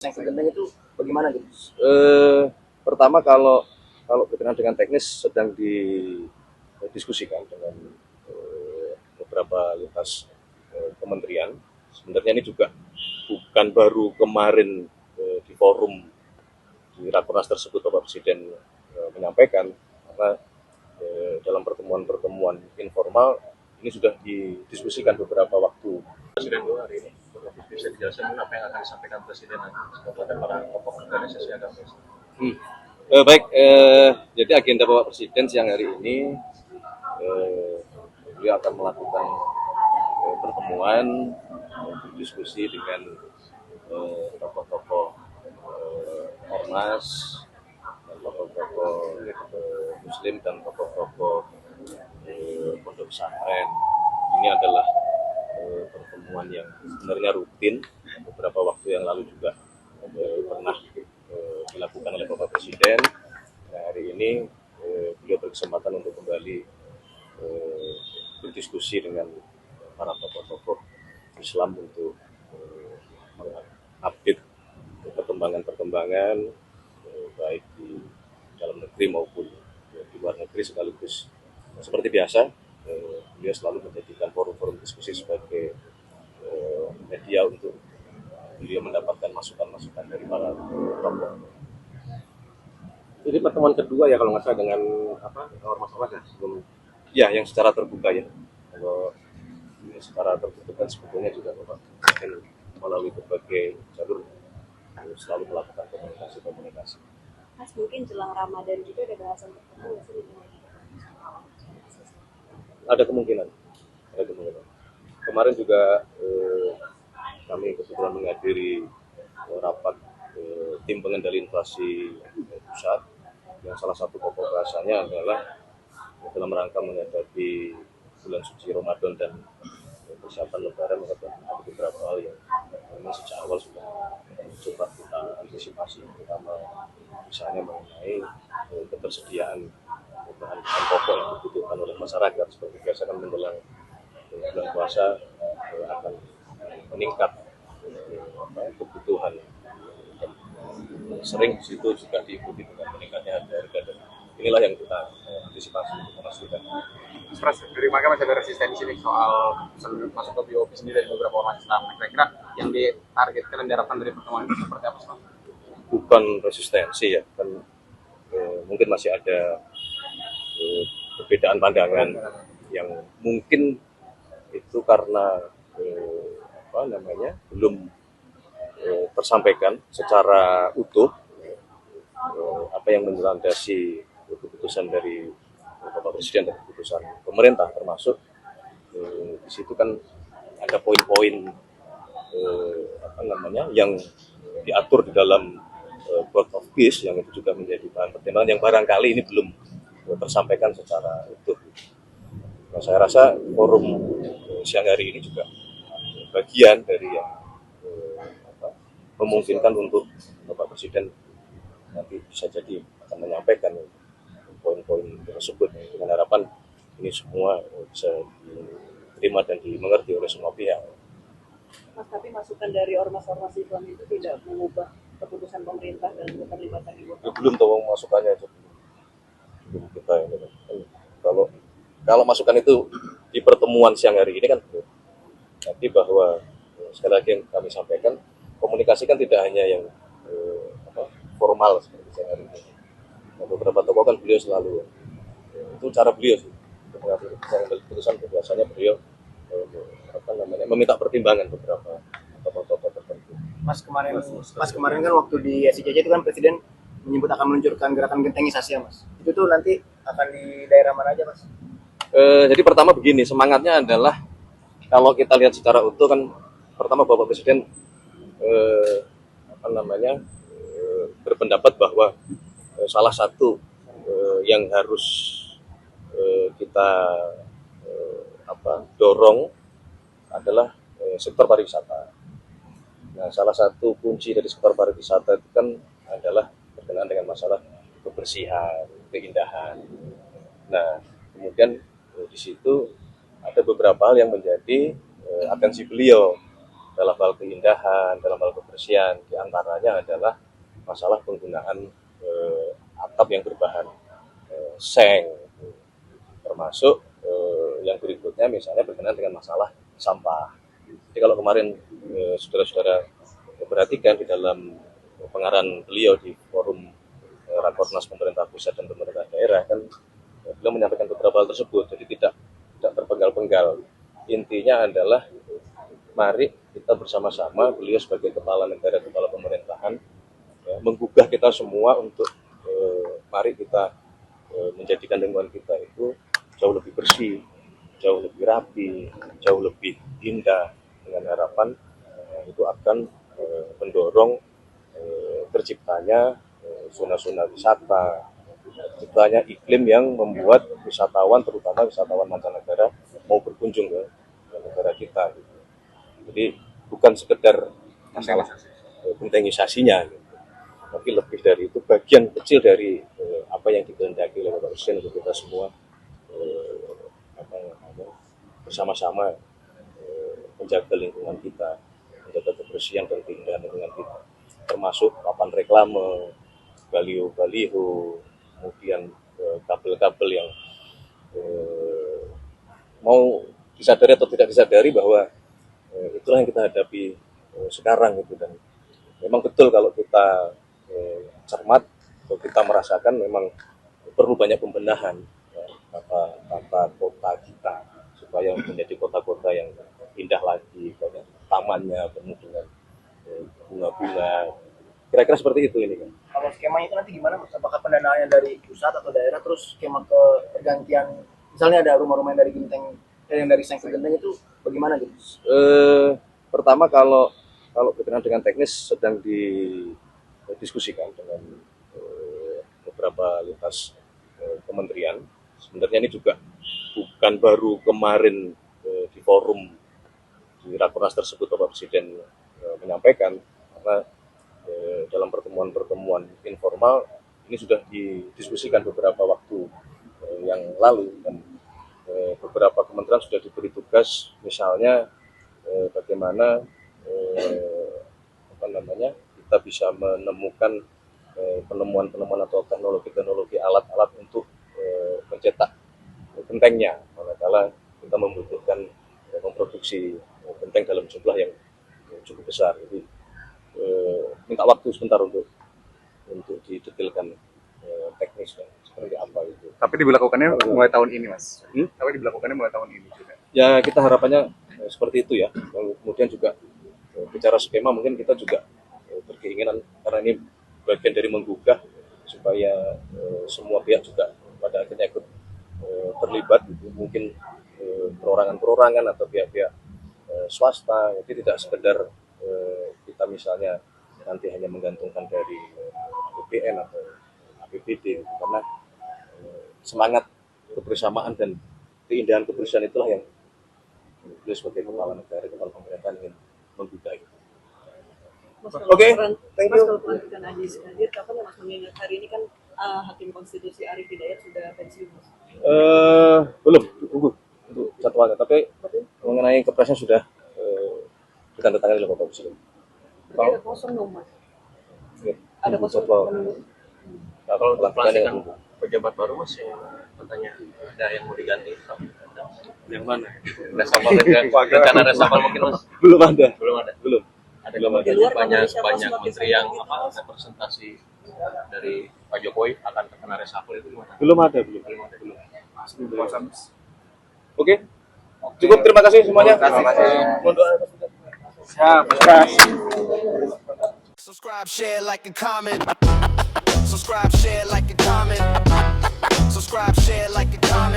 yang segenting itu bagaimana gitu? Pertama kalau berkenaan dengan teknis sedang didiskusikan dengan beberapa lintas kementerian. Sebenarnya ini juga bukan baru kemarin di forum di Rakornas tersebut Bapak Presiden menyampaikan, karena dalam pertemuan-pertemuan informal ini sudah didiskusikan beberapa waktu. Presiden dua hari ini bisa dijelaskan apa yang akan disampaikan Presiden kepada para tokoh organisasi agama. Baik, jadi agenda Bapak Presiden siang hari ini beliau akan melakukan pertemuan, diskusi dengan tokoh-tokoh ormas, tokoh-tokoh Muslim dan tokoh-tokoh pondok pesantren. Ini adalah pertemuan yang sebenarnya rutin. Beberapa waktu yang lalu juga pernah dilakukan oleh Bapak Presiden. Nah, hari ini beliau berkesempatan untuk kembali berdiskusi dengan para tokoh-tokoh Islam untuk mengupdate perkembangan-perkembangan baik di dalam negeri maupun di luar negeri sekaligus. Seperti biasa, beliau selalu menjadikan forum-forum diskusi sebagai media untuk beliau mendapatkan masukan-masukan dari para tokoh. Jadi pertemuan kedua ya kalau nggak salah dengan ormas-ormas ya sebelum. Ya, yang secara terbuka ya. Kalau secara tertutup kan sebetulnya juga Bapak Presiden melalui berbagai jalur selalu melakukan komunikasi. Mas, mungkin jelang Ramadan juga ada bahasan tertentu nggak sih? Ada kemungkinan. Kemarin juga kami kebetulan menghadiri rapat tim pengendali inflasi pusat, yang salah satu pokok bahasanya adalah dalam rangka menghadapi bulan suci Ramadan dan persiapan Lebaran, ada beberapa hal yang memang sejak awal sudah coba kita antisipasi, terutama misalnya mengenai ketersediaan bahan-bahan pokok yang dibutuhkan oleh masyarakat. Seperti biasa kan menjelang bulan puasa akan meningkat kebutuhan. Sering di situ juga diikuti dengan meningkatnya harga, dan inilah yang kita antisipasi untuk memastikan. Mas, dari mereka masih ada resistensi nih soal masuk ke BOP sendiri dari beberapa ormas Islam. Kira-kira yang ditargetkan dan diharapkan dari pertemuan itu seperti apa, Mas? Bukan resistensi ya, kan mungkin masih ada perbedaan pandangan yang mungkin itu karena belum tersampaikan secara utuh apa yang melandasi keputusan dari Bapak Presiden dan keputusan pemerintah, termasuk di situ kan ada poin-poin yang diatur di dalam Board of Peace, yang itu juga menjadi bahan pertimbangan yang barangkali ini belum tersampaikan secara utuh. Nah, saya rasa forum siang hari ini juga bagian dari yang memungkinkan untuk Bapak Presiden nanti bisa jadi akan menyampaikan poin-poin tersebut dengan harapan ini semua bisa diterima dan dimengerti oleh semua pihak. Mas, tapi masukan dari ormas-ormas Islam itu tidak mengubah keputusan pemerintah dalam keterlibatan ibu. Belum tahu masukannya aja. Belum kita kalau masukan itu di pertemuan siang hari ini kan belum. Nanti bahwa sekali lagi yang kami sampaikan, komunikasi kan tidak hanya yang formal seperti siang hari ini. Nah, beberapa tokoh kan beliau selalu itu cara beliau sih untuk mengambil keputusan. Biasanya beliau meminta pertimbangan beberapa tokoh-tokoh tertentu. Mas kemarin kan waktu di SCCC itu kan Presiden menyebut akan meluncurkan gerakan gentengisasi ya Mas. Itu tuh nanti akan di daerah mana aja Mas? Jadi pertama begini, semangatnya adalah kalau kita lihat secara utuh kan, pertama Bapak Presiden berpendapat bahwa salah satu yang harus kita dorong adalah sektor pariwisata. Nah, salah satu kunci dari sektor pariwisata itu kan adalah berkenaan dengan masalah kebersihan, keindahan. Nah, kemudian di situ ada beberapa hal yang menjadi atensi beliau dalam hal keindahan, dalam hal kebersihan. diantaranya adalah masalah penggunaan atap yang berbahan seng, termasuk yang berikutnya misalnya berkenaan dengan masalah sampah. Jadi kalau kemarin saudara-saudara perhatikan di dalam pengarahan beliau di forum Rakornas pemerintah pusat dan pemerintah daerah kan beliau menyampaikan beberapa hal tersebut, jadi tidak terpenggal-penggal. Intinya adalah mari kita bersama-sama, beliau sebagai kepala negara, kepala pemerintahan, ya, menggugah kita semua untuk mari kita menjadikan lingkungan kita itu jauh lebih bersih, jauh lebih rapi, jauh lebih indah, dengan harapan itu akan mendorong terciptanya zona-zona wisata, terciptanya iklim yang membuat wisatawan, terutama wisatawan mancanegara, mau berkunjung ke negara kita. Jadi bukan sekedar masalah bentengisasinya, tapi lebih dari itu bagian kecil dari apa yang dikehendaki oleh Bapak Presiden untuk kita semua bersama-sama menjaga lingkungan kita, menjaga kebersihan dan keindahan lingkungan kita, termasuk papan reklame, baliho-baliho, kemudian kabel-kabel yang mau disadari atau tidak disadari bahwa itulah yang kita hadapi sekarang gitu. Dan memang betul kalau kita cermat atau kita merasakan memang perlu banyak pembenahan ya, tata kota kita supaya menjadi kota-kota yang indah lagi, banyak tamannya penuh dengan bunga-bunga. Kira-kira seperti itu ini kan. Kalau skemanya itu nanti gimana Mas? Apakah pendanaannya dari pusat atau daerah, terus skema ke pergantian, misalnya ada rumah-rumah yang dari genteng, yang dari seng ke genteng itu bagaimana gitu? Pertama kalau berkenaan dengan teknis sedang didiskusikan dengan beberapa lintas kementerian. Sebenarnya ini juga bukan baru kemarin di forum di Rakornas tersebut Bapak Presiden menyampaikan, karena dalam pertemuan-pertemuan informal ini sudah didiskusikan beberapa waktu yang lalu, dan beberapa kementerian sudah diberi tugas, misalnya bagaimana kita bisa menemukan penemuan-penemuan atau teknologi-teknologi alat-alat untuk mencetak gentengnya, manakala kita membutuhkan memproduksi genteng dalam jumlah yang cukup besar. Jadi minta waktu sebentar untuk didetailkan teknis dan seperti apa itu. Tapi diberlakukannya mulai tahun ini, Mas. Tapi diberlakukannya mulai tahun ini juga. Ya kita harapannya seperti itu ya. Kemudian juga bicara skema, mungkin kita juga berkeinginan, karena ini bagian dari menggugah supaya semua pihak juga pada akhirnya ikut terlibat gitu. Mungkin perorangan-perorangan atau pihak-pihak swasta, jadi tidak sekedar kita misalnya nanti hanya menggantungkan dari APBN atau APBD gitu. Karena semangat kebersamaan dan keindahan kebersihan itulah yang beliau sebagai kepala negara, kepala pemerintahan ingin menggugah itu. Oke, thank you. Mas, kalau pelantikan Ajis hadir, kapan ya Mas, mengingat hari ini kan Hakim Konstitusi Arief Hidayat sudah pensiun, Mas? Belum, tunggu untuk jadwalnya. Tapi mengenai kepresnya sudah ditandatangani oleh Bapak Presiden. Tapi ada kosong dong, Mas. Ya, Ada tunggu kosong. jadwal. Kalau untuk Pelantikan pelantikan pejabat baru Mas, yang katanya ada yang mau diganti, yang mana? Resapel, rencana resapel mungkin Mas? Belum ada. Belum. Ada Belum ada. Di luar banyak Indonesia, Mas, sebagai menteri yang gitu, Mas. representasi dari Pak Jokowi akan terkena resapel itu gimana? Belum ada. Puasa, Mas. Oke. Cukup, terima kasih semuanya. Terima kasih. Mohon doa. Siap. Subscribe, share, like, and comment. Subscribe, share, like, and comment. Subscribe, share, like, and comment.